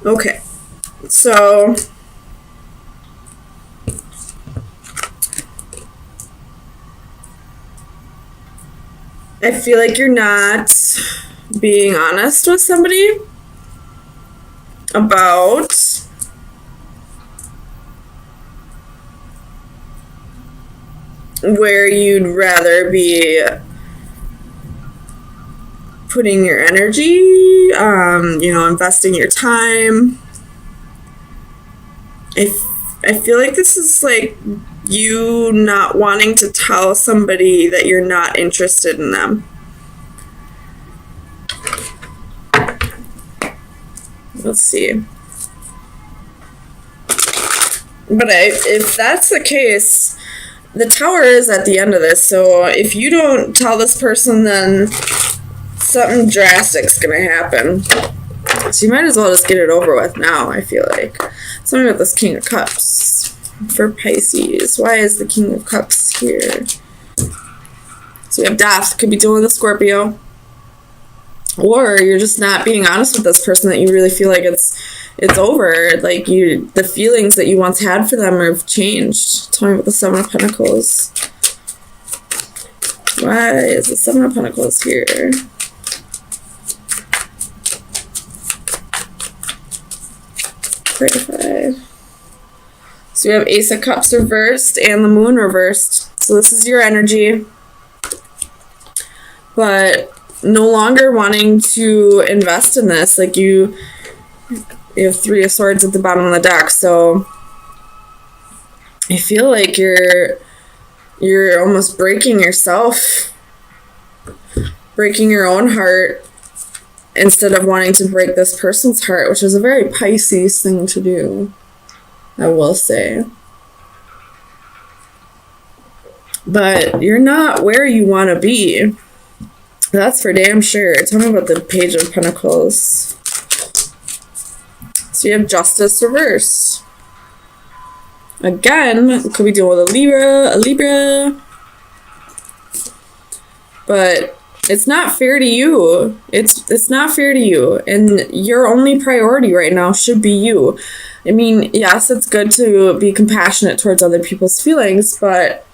Okay. So I feel like you're not being honest with somebody about where you'd rather be putting your energy, investing your time. I feel like this is like you not wanting to tell somebody that you're not interested in them. Let's see. But if that's the case, the Tower is at the end of this, so if you don't tell this person, then something drastic's gonna happen. So you might as well just get it over with now, I feel like. Something about this King of Cups for Pisces. Why is the King of Cups here? So we have Death. Could be dealing with a Scorpio. Or you're just not being honest with this person that you really feel like it's over. Like the feelings that you once had for them have changed. Tell me about the Seven of Pentacles. Why is the Seven of Pentacles here? 35. So we have Ace of Cups reversed and the Moon reversed. So this is your energy. But no longer wanting to invest in this. Like you have Three of Swords at the bottom of the deck. So I feel like you're almost breaking yourself. Breaking your own heart. Instead of wanting to break this person's heart, which is a very Pisces thing to do, I will say. But you're not where you want to be. That's for damn sure. Tell me about the Page of Pentacles. So you have Justice reversed. Again, could be dealing with a Libra. But it's not fair to you. It's not fair to you. And your only priority right now should be you. I mean, yes, it's good to be compassionate towards other people's feelings, but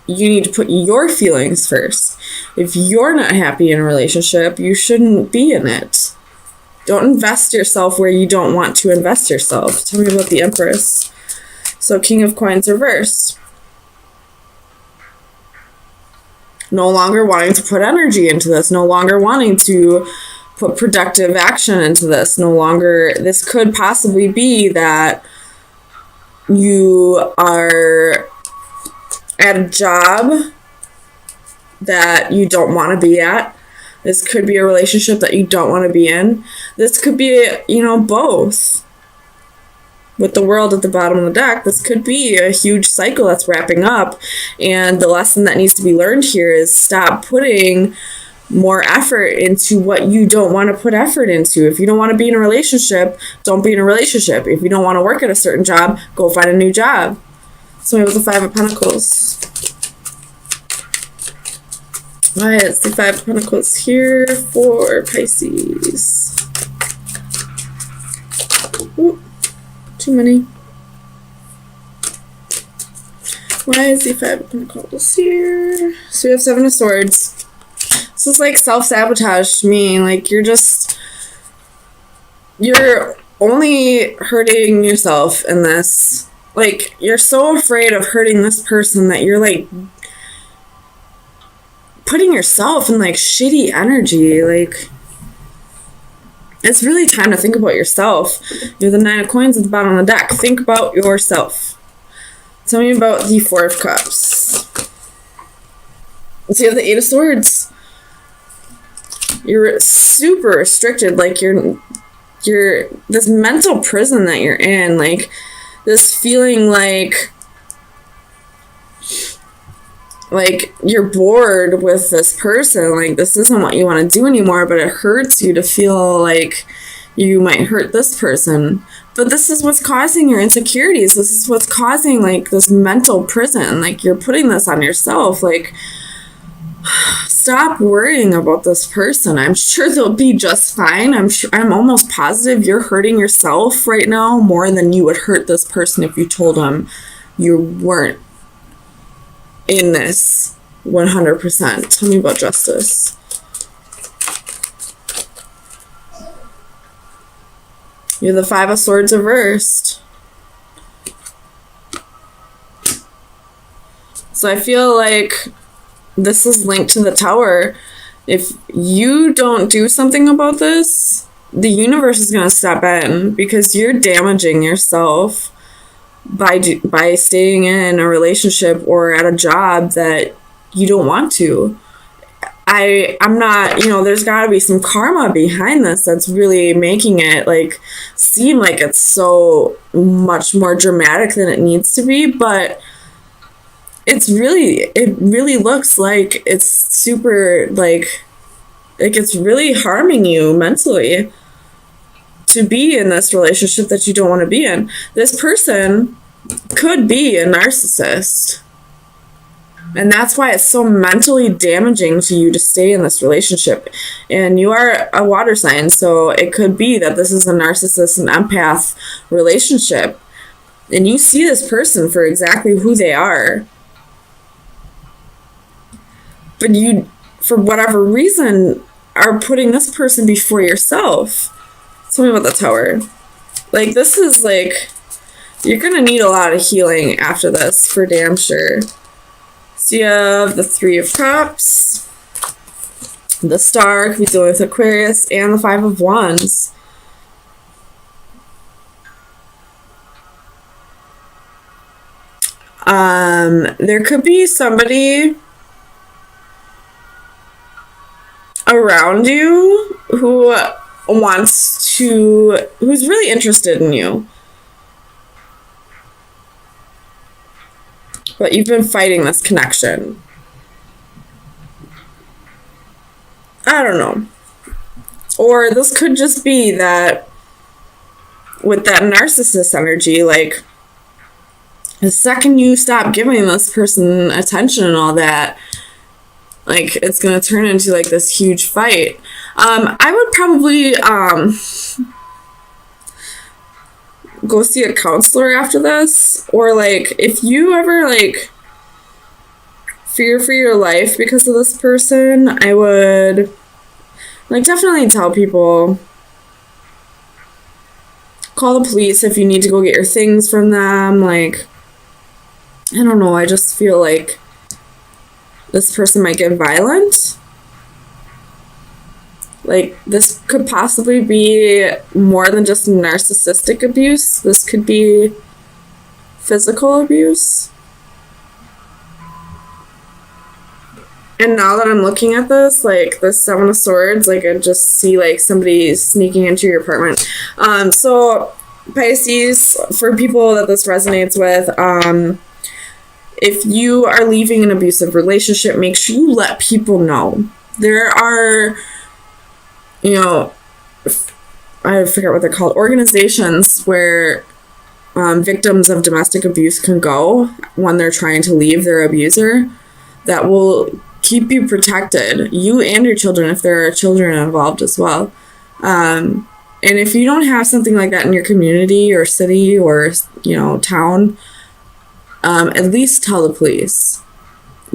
you need to put your feelings first. If you're not happy in a relationship, you shouldn't be in it. Don't invest yourself where you don't want to invest yourself. Tell me about the Empress. So King of Coins reversed. No longer wanting to put energy into this. No longer wanting to put productive action into this. No longer, this could possibly be that you are at a job that you don't want to be at. This could be a relationship that you don't want to be in. This could be, both. With the World at the bottom of the deck, this could be a huge cycle that's wrapping up. And the lesson that needs to be learned here is stop putting more effort into what you don't want to put effort into. If you don't want to be in a relationship, don't be in a relationship. If you don't want to work at a certain job, go find a new job. So it was the Five of Pentacles. Why is the Five of Pentacles here for Pisces? Ooh. Too many. Why is the Five of Pentacles here? So we have Seven of Swords. This is like self-sabotage to me. Like you're only hurting yourself in this. Like you're so afraid of hurting this person that you're like putting yourself in like shitty energy. Like it's really time to think about yourself. You have the Nine of Coins at the bottom of the deck. Think about yourself. Tell me about the Four of Cups. So you have the Eight of Swords. You're super restricted. Like you're this mental prison that you're in. Like this feeling like you're bored with this person. Like this isn't what you want to do anymore, but it hurts you to feel like you might hurt this person. But this is what's causing your insecurities. This is what's causing like this mental prison. Like you're putting this on yourself. Like Stop worrying about this person. I'm sure they'll be just fine. I'm almost positive you're hurting yourself right now more than you would hurt this person if you told them you weren't in this 100%. Tell me about justice. You're the Five of Swords reversed. So I feel like this is linked to the Tower. If you don't do something about this, the universe is going to step in because you're damaging yourself by staying in a relationship or at a job that you don't want to. I'm not, there's got to be some karma behind this that's really making it like seem like it's so much more dramatic than it needs to be, but it really looks like it's super like it's really harming you mentally to be in this relationship that you don't want to be in. This person could be a narcissist. And that's why it's so mentally damaging to you to stay in this relationship. And you are a water sign, so it could be that this is a narcissist and empath relationship. And you see this person for exactly who they are. But you, for whatever reason, are putting this person before yourself. Tell me about the Tower. Like, this is like, you're going to need a lot of healing after this, for damn sure. So you have the Three of Cups, the Star, could be dealing with Aquarius, and the Five of Wands. There could be somebody around you who's really interested in you. But you've been fighting this connection. I don't know. Or this could just be that with that narcissist energy, like, the second you stop giving this person attention and all that, like, it's going to turn into, like, this huge fight. I would probably go see a counselor after this. Or, like, if you ever, like, fear for your life because of this person, I would, like, definitely tell people, call the police if you need to go get your things from them. Like, I don't know, I just feel like this person might get violent. Like, this could possibly be more than just narcissistic abuse. This could be physical abuse. And now that I'm looking at this, like, the Seven of Swords, like, I just see, like, somebody sneaking into your apartment. So, Pisces, for people that this resonates with, if you are leaving an abusive relationship, make sure you let people know. There are, I forget what they're called, organizations where victims of domestic abuse can go when they're trying to leave their abuser, that will keep you protected, you and your children, if there are children involved as well. And if you don't have something like that in your community or city or, town, at least tell the police.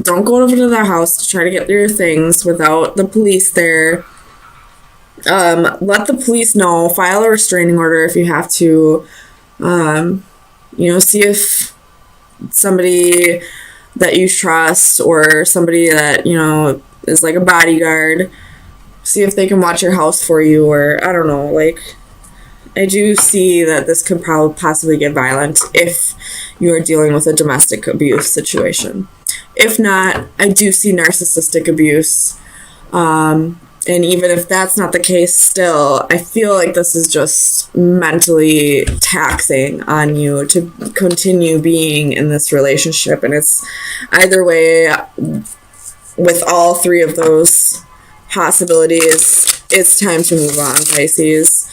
Don't go over to their house to try to get your things without the police there. Let the police know. File a restraining order if you have to. See if somebody that you trust or somebody that, is like a bodyguard, see if they can watch your house for you, or I don't know, like, I do see that this could probably possibly get violent if you are dealing with a domestic abuse situation. If not, I do see narcissistic abuse. And even if that's not the case, still, I feel like this is just mentally taxing on you to continue being in this relationship. And it's either way, with all three of those possibilities, it's time to move on, Pisces.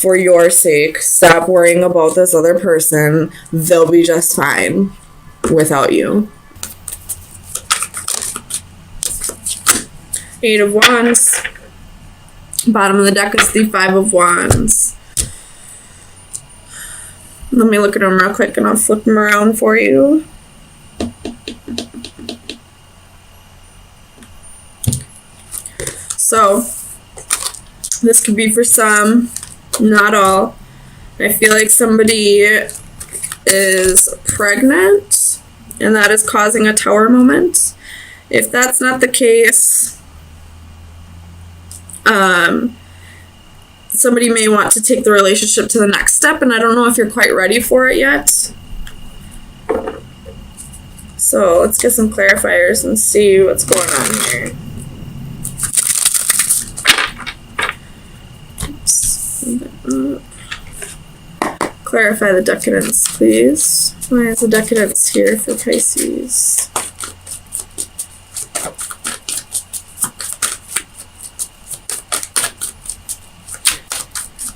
For your sake, stop worrying about this other person. They'll be just fine without you. Eight of Wands. Bottom of the deck is the Five of Wands. Let me look at them real quick and I'll flip them around for you. So, this could be for some, not all. I feel like somebody is pregnant and that is causing a Tower moment. If that's not the case, somebody may want to take the relationship to the next step, and I don't know if you're quite ready for it yet. So let's get some clarifiers and see what's going on here. Oops. Clarify the decadence, please. Why is the decadence here for Pisces?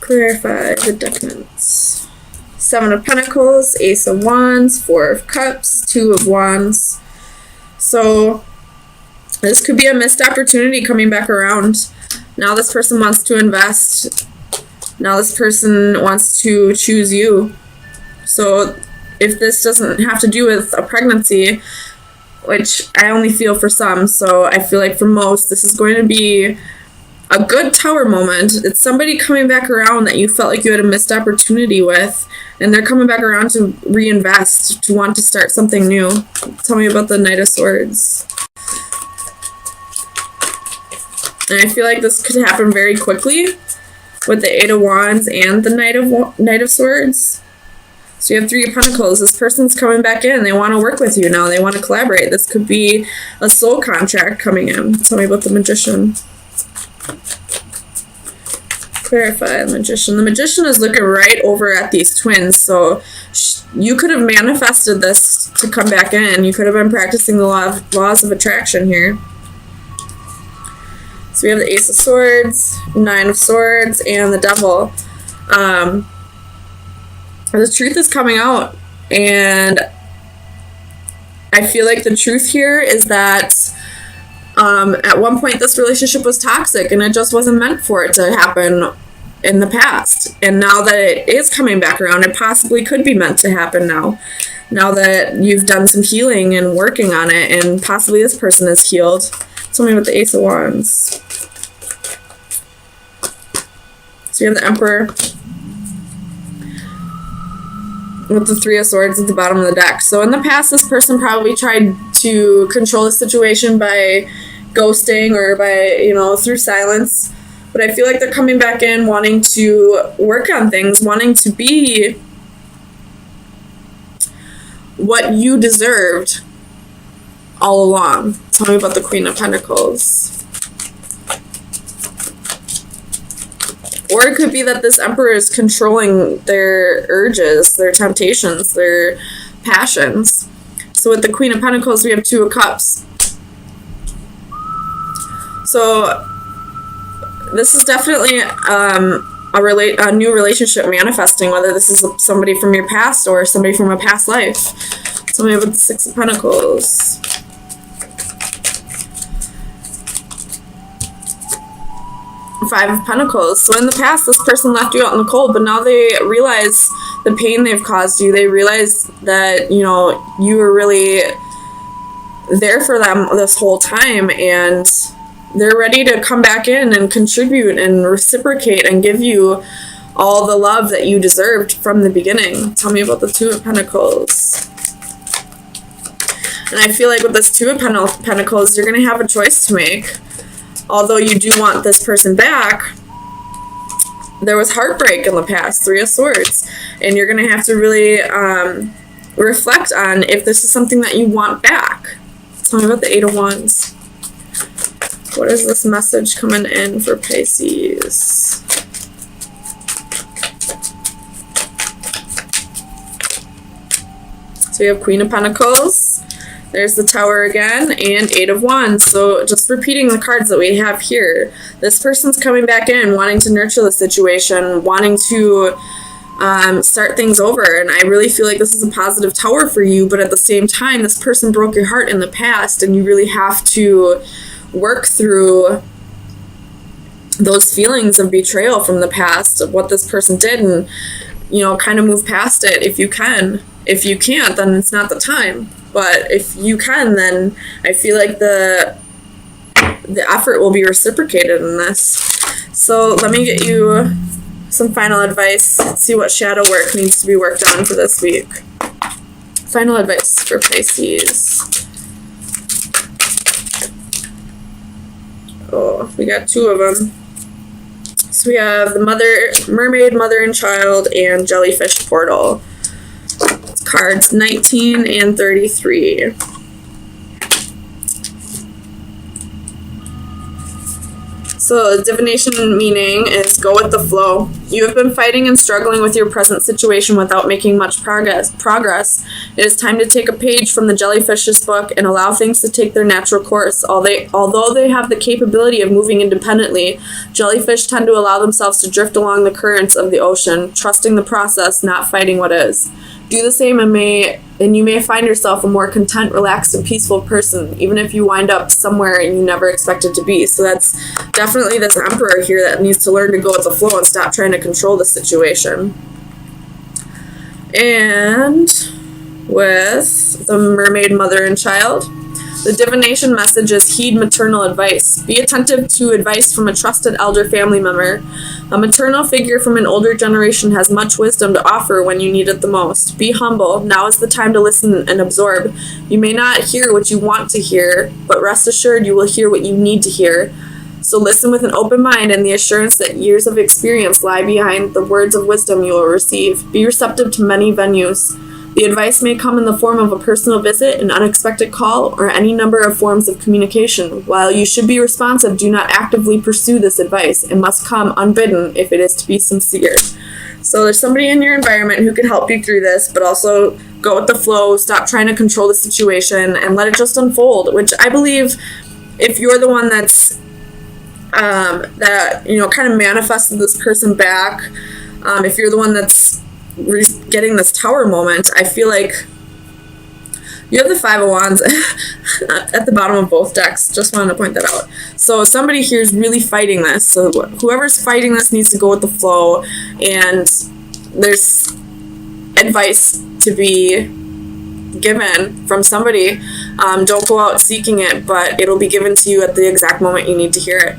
Clarify the decadence. Seven of Pentacles, Ace of Wands, Four of Cups, Two of Wands. So this could be a missed opportunity coming back around. Now this person wants to invest. Now this person wants to choose you. So if this doesn't have to do with a pregnancy, which I only feel for some, so I feel like for most this is going to be a good Tower moment. It's somebody coming back around that you felt like you had a missed opportunity with, and they're coming back around to reinvest, to want to start something new. Tell me about the Knight of Swords. And I feel like this could happen very quickly with the Eight of Wands and the Knight of Swords. So you have Three of Pentacles. This person's coming back in. They want to work with you now. They want to collaborate. This could be a soul contract coming in. Tell me about the Magician. Clarify the Magician. The Magician is looking right over at these twins, so you could have manifested this to come back in. You could have been practicing the laws of attraction here. So we have the Ace of Swords, Nine of Swords, and the Devil. The truth is coming out, and I feel like the truth here is that at one point this relationship was toxic and it just wasn't meant for it to happen in the past. And now that it is coming back around, it possibly could be meant to happen now. Now that you've done some healing and working on it, and possibly this person is healed. Tell me about the Ace of Wands. So you have the Emperor with the Three of Swords at the bottom of the deck. So in the past, this person probably tried to control the situation by ghosting or by, through silence. But I feel like they're coming back in wanting to work on things, wanting to be what you deserved all along. Tell me about the Queen of Pentacles. Or it could be that this Emperor is controlling their urges, their temptations, their passions. So with the Queen of Pentacles, we have Two of Cups. So this is definitely a new relationship manifesting, whether this is somebody from your past or somebody from a past life. Tell me about the Six of Pentacles. Five of Pentacles. So in the past, this person left you out in the cold, but now they realize the pain they've caused you. They realize that, you were really there for them this whole time, and they're ready to come back in and contribute and reciprocate and give you all the love that you deserved from the beginning. Tell me about the Two of Pentacles. And I feel like with this Two of Pentacles, you're going to have a choice to make. Although you do want this person back, there was heartbreak in the past, Three of Swords. And you're going to have to really reflect on if this is something that you want back. Tell me about the Eight of Wands. What is this message coming in for Pisces? So we have Queen of Pentacles. There's the Tower again, and Eight of Wands. So just repeating the cards that we have here. This person's coming back in, wanting to nurture the situation, wanting to start things over. And I really feel like this is a positive Tower for you, but at the same time, this person broke your heart in the past, and you really have to work through those feelings of betrayal from the past of what this person did, and kind of move past it if you can. If you can't, then it's not the time. But if you can, then I feel like the effort will be reciprocated in this. So let me get you some final advice. See what shadow work needs to be worked on for this week. Final advice for Pisces. Oh, we got 2 of them. So we have the mermaid, mother and child, and jellyfish portal. It's cards 19 and 33. So the divination meaning is go with the flow. You have been fighting and struggling with your present situation without making much progress. It is time to take a page from the jellyfish's book and allow things to take their natural course. Although they have the capability of moving independently, jellyfish tend to allow themselves to drift along the currents of the ocean, trusting the process, not fighting what is. Do the same and you may find yourself a more content, relaxed, and peaceful person, even if you wind up somewhere you never expected to be. So that's definitely this Emperor here that needs to learn to go with the flow and stop trying to control the situation. And with the mermaid, mother, and child, the divination message is heed maternal advice. Be attentive to advice from a trusted elder family member. A maternal figure from an older generation has much wisdom to offer when you need it the most. Be humble. Now is the time to listen and absorb. You may not hear what you want to hear, but rest assured you will hear what you need to hear. So listen with an open mind and the assurance that years of experience lie behind the words of wisdom you will receive. Be receptive to many venues. The advice may come in the form of a personal visit, an unexpected call, or any number of forms of communication. While you should be responsive, do not actively pursue this advice. It must come unbidden if it is to be sincere. So there's somebody in your environment who can help you through this, but also go with the flow, stop trying to control the situation, and let it just unfold, which I believe if you're the one that's kind of manifested this person back, if you're the one that's getting this tower moment, I feel like you have the 5 of Wands at the bottom of both decks. Just wanted to point that out. So somebody here is really fighting this. So whoever's fighting this needs to go with the flow, and there's advice to be given from somebody. Don't go out seeking it, but it'll be given to you at the exact moment you need to hear it.